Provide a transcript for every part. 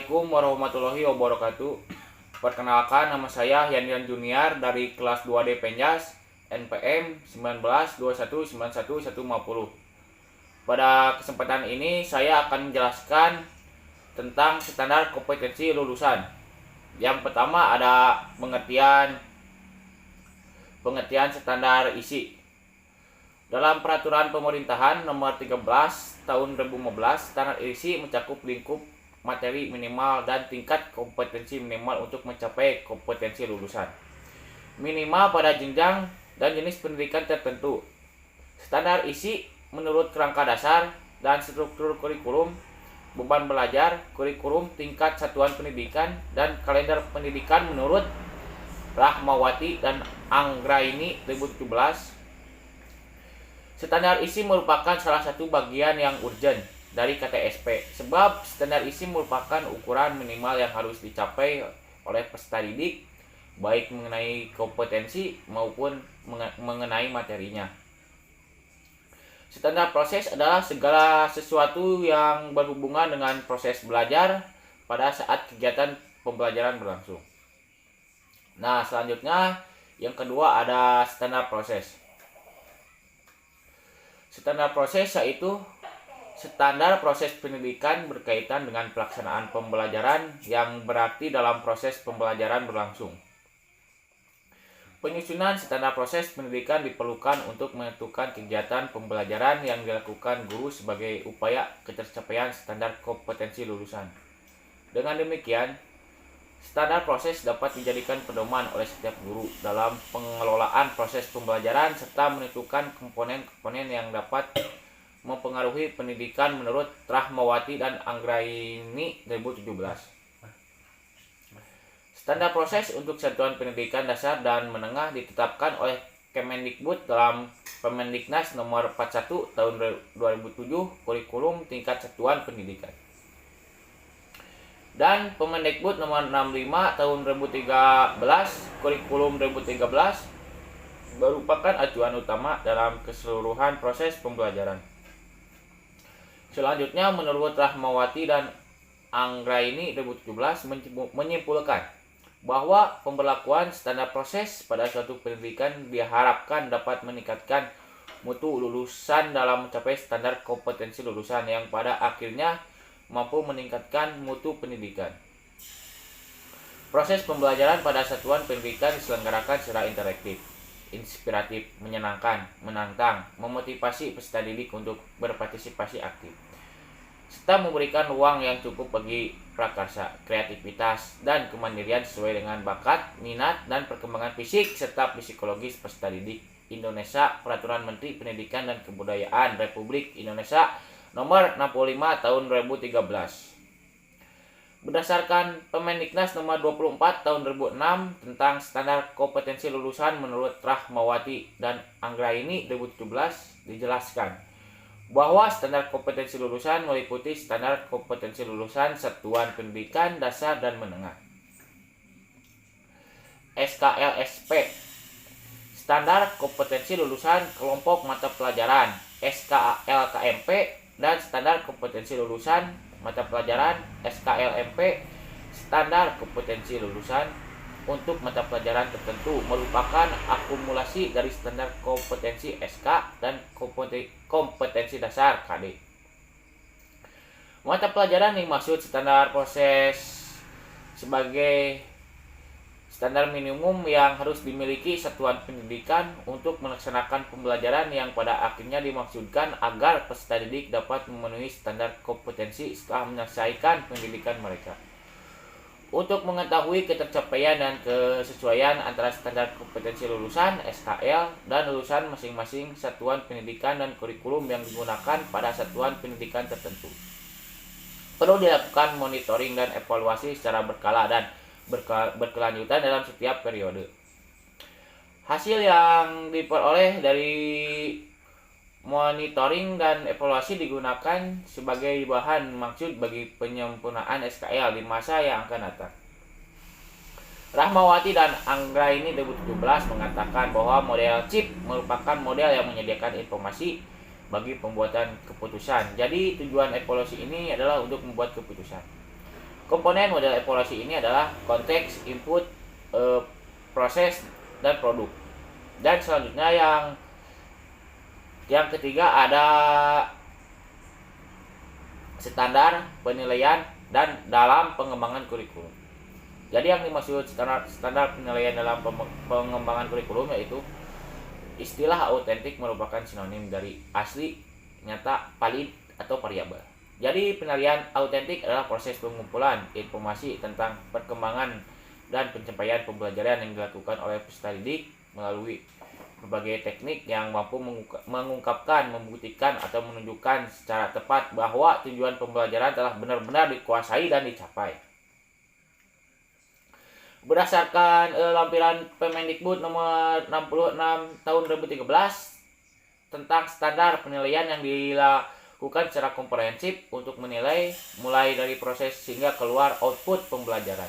Assalamualaikum warahmatullahi wabarakatuh. Perkenalkan, nama saya Yandian Junior dari kelas 2D Penjas NPM 19219150. Pada kesempatan ini saya akan menjelaskan tentang standar kompetensi lulusan. Yang pertama ada pengertian standar isi. Dalam peraturan pemerintahan nomor 13 tahun 2015, standar isi mencakup lingkup materi minimal dan tingkat kompetensi minimal untuk mencapai kompetensi lulusan. Minimal pada jenjang dan jenis pendidikan tertentu. Standar isi menurut kerangka dasar dan struktur kurikulum, beban belajar, kurikulum tingkat satuan pendidikan, dan kalender pendidikan menurut Rahmawati dan Anggraini 2017. Standar isi merupakan salah satu bagian yang urgent dari KTSP, sebab standar isi merupakan ukuran minimal yang harus dicapai oleh peserta didik, baik mengenai kompetensi maupun mengenai materinya. Standar proses adalah segala sesuatu yang berhubungan dengan proses belajar pada saat kegiatan pembelajaran berlangsung. Nah, selanjutnya yang kedua ada standar proses. Standar proses yaitu standar proses pendidikan berkaitan dengan pelaksanaan pembelajaran yang berarti dalam proses pembelajaran berlangsung. Penyusunan standar proses pendidikan diperlukan untuk menentukan kegiatan pembelajaran yang dilakukan guru sebagai upaya ketercapaian standar kompetensi lulusan. Dengan demikian, standar proses dapat dijadikan pedoman oleh setiap guru dalam pengelolaan proses pembelajaran serta menentukan komponen-komponen yang dapat mempengaruhi pendidikan menurut Rahmawati dan Anggraini 2017. Standar proses untuk satuan pendidikan dasar dan menengah ditetapkan oleh Kemendikbud dalam Permendiknas nomor 41 tahun 2007 kurikulum tingkat satuan pendidikan. Dan Permendikbud nomor 65 tahun 2013 kurikulum 2013 merupakan acuan utama dalam keseluruhan proses pembelajaran. Selanjutnya, menurut Rahmawati dan Anggraini 2017 menyimpulkan bahwa pemberlakuan standar proses pada suatu pendidikan diharapkan dapat meningkatkan mutu lulusan dalam mencapai standar kompetensi lulusan yang pada akhirnya mampu meningkatkan mutu pendidikan. Proses pembelajaran pada satuan pendidikan diselenggarakan secara interaktif, inspiratif, menyenangkan, menantang, memotivasi peserta didik untuk berpartisipasi aktif, serta memberikan ruang yang cukup bagi prakarsa, kreativitas, dan kemandirian sesuai dengan bakat, minat, dan perkembangan fisik serta psikologis peserta didik. Indonesia, Peraturan Menteri Pendidikan dan Kebudayaan Republik Indonesia Nomor 65 Tahun 2013. Berdasarkan Permendiknas nomor 24 tahun 2006 tentang standar kompetensi lulusan menurut Rahmawati dan Anggraini 2017 dijelaskan bahwa standar kompetensi lulusan meliputi standar kompetensi lulusan satuan pendidikan dasar dan menengah, SKLSP, standar kompetensi lulusan kelompok mata pelajaran, SKLKMP, dan standar kompetensi lulusan mata pelajaran SKLMP. Standar kompetensi lulusan untuk mata pelajaran tertentu merupakan akumulasi dari standar kompetensi SK dan kompetensi dasar KD. Mata pelajaran yang dimaksud standar proses sebagai standar minimum yang harus dimiliki satuan pendidikan untuk melaksanakan pembelajaran yang pada akhirnya dimaksudkan agar peserta didik dapat memenuhi standar kompetensi setelah menyelesaikan pendidikan mereka. Untuk mengetahui ketercapaian dan kesesuaian antara standar kompetensi lulusan SKL dan lulusan masing-masing satuan pendidikan dan kurikulum yang digunakan pada satuan pendidikan tertentu, perlu dilakukan monitoring dan evaluasi secara berkala dan berkelanjutan dalam setiap periode. Hasil yang diperoleh dari monitoring dan evaluasi digunakan sebagai bahan maksud bagi penyempurnaan SKL di masa yang akan datang. Rahmawati dan Anggraini 2017 mengatakan bahwa model CHIP merupakan model yang menyediakan informasi bagi pembuatan keputusan. Jadi tujuan evaluasi ini adalah untuk membuat keputusan. Komponen model evaluasi ini adalah konteks, input, proses, dan produk. Dan selanjutnya yang ketiga ada standar penilaian dan dalam pengembangan kurikulum. Jadi yang dimaksud standar penilaian dalam pengembangan kurikulum yaitu istilah autentik merupakan sinonim dari asli, nyata, valid, atau variabel. Jadi penilaian autentik adalah proses pengumpulan informasi tentang perkembangan dan pencapaian pembelajaran yang dilakukan oleh peserta didik melalui berbagai teknik yang mampu mengungkapkan, membuktikan, atau menunjukkan secara tepat bahwa tujuan pembelajaran telah benar-benar dikuasai dan dicapai. Berdasarkan lampiran Permendikbud nomor 66 tahun 2013 tentang standar penilaian yang dilakukan secara komprehensif untuk menilai mulai dari proses hingga keluar output pembelajaran.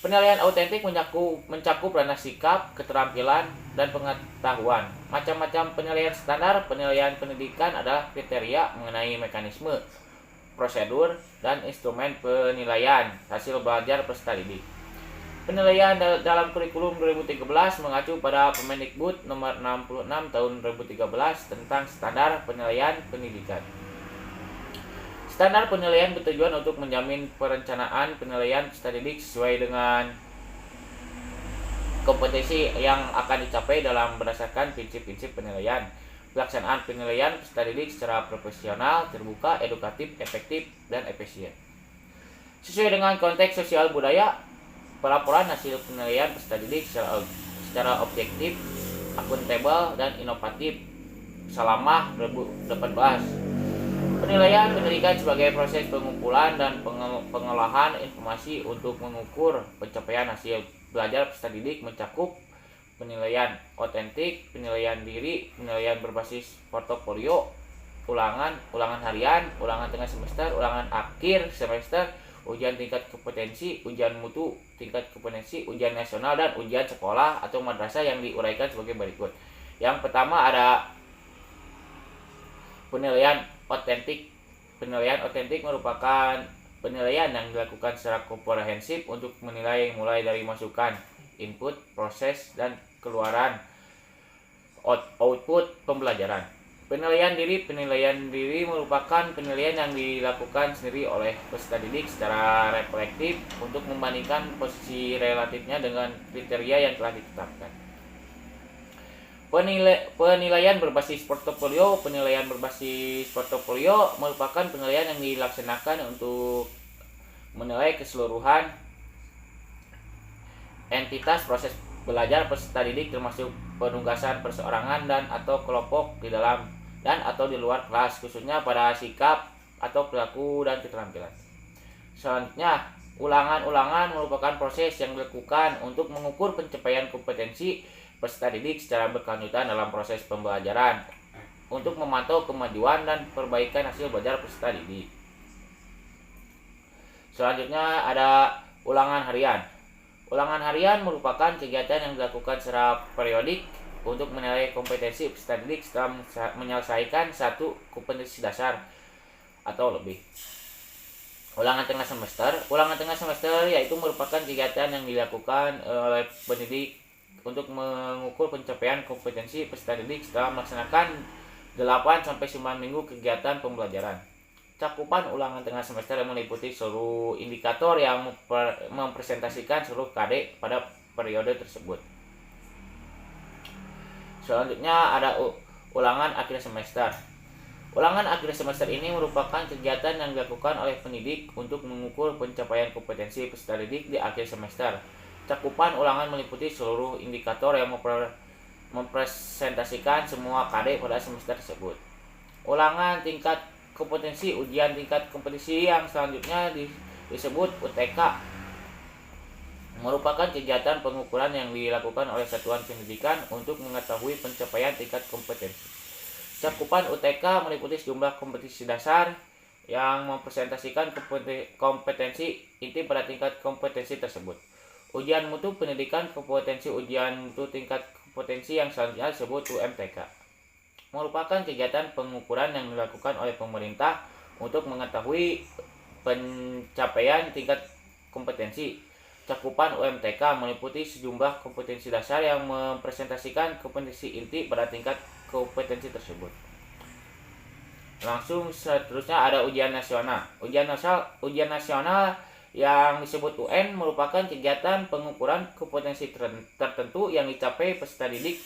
Penilaian autentik mencakup ranah sikap, keterampilan, dan pengetahuan. Macam-macam penilaian standar penilaian pendidikan adalah kriteria mengenai mekanisme, prosedur, dan instrumen penilaian hasil belajar peserta didik. Penilaian dalam kurikulum 2013 mengacu pada Permendikbud nomor 66 tahun 2013 tentang standar penilaian pendidikan. Standar penilaian bertujuan untuk menjamin perencanaan penilaian peserta didik sesuai dengan kompetensi yang akan dicapai dalam berdasarkan prinsip-prinsip penilaian. Pelaksanaan penilaian peserta didik secara profesional, terbuka, edukatif, efektif, dan efisien. Sesuai dengan konteks sosial budaya, pelaporan hasil penilaian peserta didik secara objektif, akuntabel, dan inovatif selama 2018. Penilaian pendidikan sebagai proses pengumpulan dan pengolahan informasi untuk mengukur pencapaian hasil belajar peserta didik mencakup penilaian otentik, penilaian diri, penilaian berbasis portofolio, ulangan harian, ulangan tengah semester, ulangan akhir semester, ujian tingkat kompetensi, ujian mutu tingkat kompetensi, ujian nasional, dan ujian sekolah atau madrasah yang diuraikan sebagai berikut. Yang pertama ada penilaian otentik. Penilaian otentik merupakan penilaian yang dilakukan secara komprehensif untuk menilai mulai dari masukan, input, proses, dan keluaran output pembelajaran. Penilaian diri merupakan penilaian yang dilakukan sendiri oleh peserta didik secara reflektif untuk membandingkan posisi relatifnya dengan kriteria yang telah ditetapkan. Penilaian berbasis portofolio merupakan penilaian yang dilaksanakan untuk menilai keseluruhan entitas proses belajar peserta didik termasuk penugasan perseorangan dan atau kelompok di dalam dan atau di luar kelas, khususnya pada sikap atau perilaku dan keterampilan. Selanjutnya, ulangan merupakan proses yang dilakukan untuk mengukur pencapaian kompetensi peserta didik secara berkelanjutan dalam proses pembelajaran untuk memantau kemajuan dan perbaikan hasil belajar peserta didik. Selanjutnya ada ulangan harian. Ulangan harian merupakan kegiatan yang dilakukan secara periodik untuk menilai kompetensi peserta didik setelah menyelesaikan satu kompetensi dasar atau lebih. Ulangan tengah semester yaitu merupakan kegiatan yang dilakukan oleh pendidik untuk mengukur pencapaian kompetensi peserta didik setelah melaksanakan 8-9 minggu kegiatan pembelajaran. Cakupan ulangan tengah semester yang meliputi seluruh indikator yang mempresentasikan seluruh KD pada periode tersebut. Selanjutnya ada ulangan akhir semester. Ulangan akhir semester ini merupakan kegiatan yang dilakukan oleh pendidik untuk mengukur pencapaian kompetensi peserta didik di akhir semester. Cakupan ulangan meliputi seluruh indikator yang mempresentasikan semua KD pada semester tersebut. Ulangan tingkat kompetensi, ujian tingkat kompetensi yang selanjutnya disebut UTK merupakan kegiatan pengukuran yang dilakukan oleh satuan pendidikan untuk mengetahui pencapaian tingkat kompetensi. Cakupan UTK meliputi sejumlah kompetensi dasar yang mempresentasikan kompetensi inti pada tingkat kompetensi tersebut. Ujian mutu pendidikan kompetensi ujian mutu tingkat kompetensi yang selanjutnya disebut UMTK. Merupakan kegiatan pengukuran yang dilakukan oleh pemerintah untuk mengetahui pencapaian tingkat kompetensi. Cakupan UMTK meliputi sejumlah kompetensi dasar yang mempresentasikan kompetensi inti pada tingkat kompetensi tersebut. Langsung seterusnya ada ujian nasional. Ujian nasional yang disebut UN merupakan kegiatan pengukuran kompetensi tertentu yang dicapai peserta didik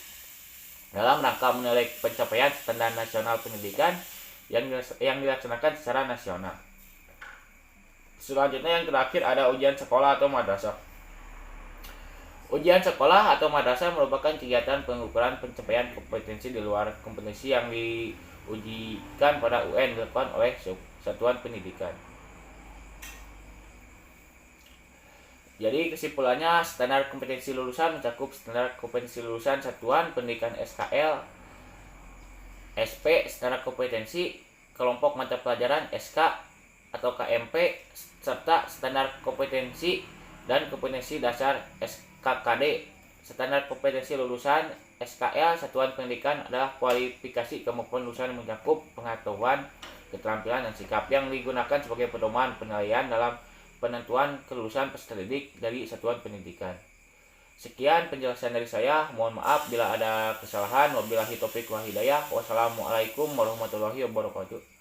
dalam rangka menilai pencapaian standar nasional pendidikan yang dilaksanakan secara nasional. Selanjutnya yang terakhir ada ujian sekolah atau madrasah. Ujian sekolah atau madrasah merupakan kegiatan pengukuran pencapaian kompetensi di luar kompetensi yang diujikan pada UN dilakukan oleh satuan pendidikan. Jadi kesimpulannya, standar kompetensi lulusan mencakup standar kompetensi lulusan satuan pendidikan SKL, SP, standar kompetensi kelompok mata pelajaran SK atau KMP, serta standar kompetensi dan kompetensi dasar SKKD. Standar kompetensi lulusan SKL satuan pendidikan adalah kualifikasi kemampuan lulusan yang mencakup pengetahuan, keterampilan, dan sikap yang digunakan sebagai pedoman penilaian dalam penentuan kelulusan peserta didik dari satuan pendidikan. Sekian penjelasan dari saya. Mohon maaf bila ada kesalahan. Wabillahi taufiq wal hidayah. Wassalamualaikum warahmatullahi wabarakatuh.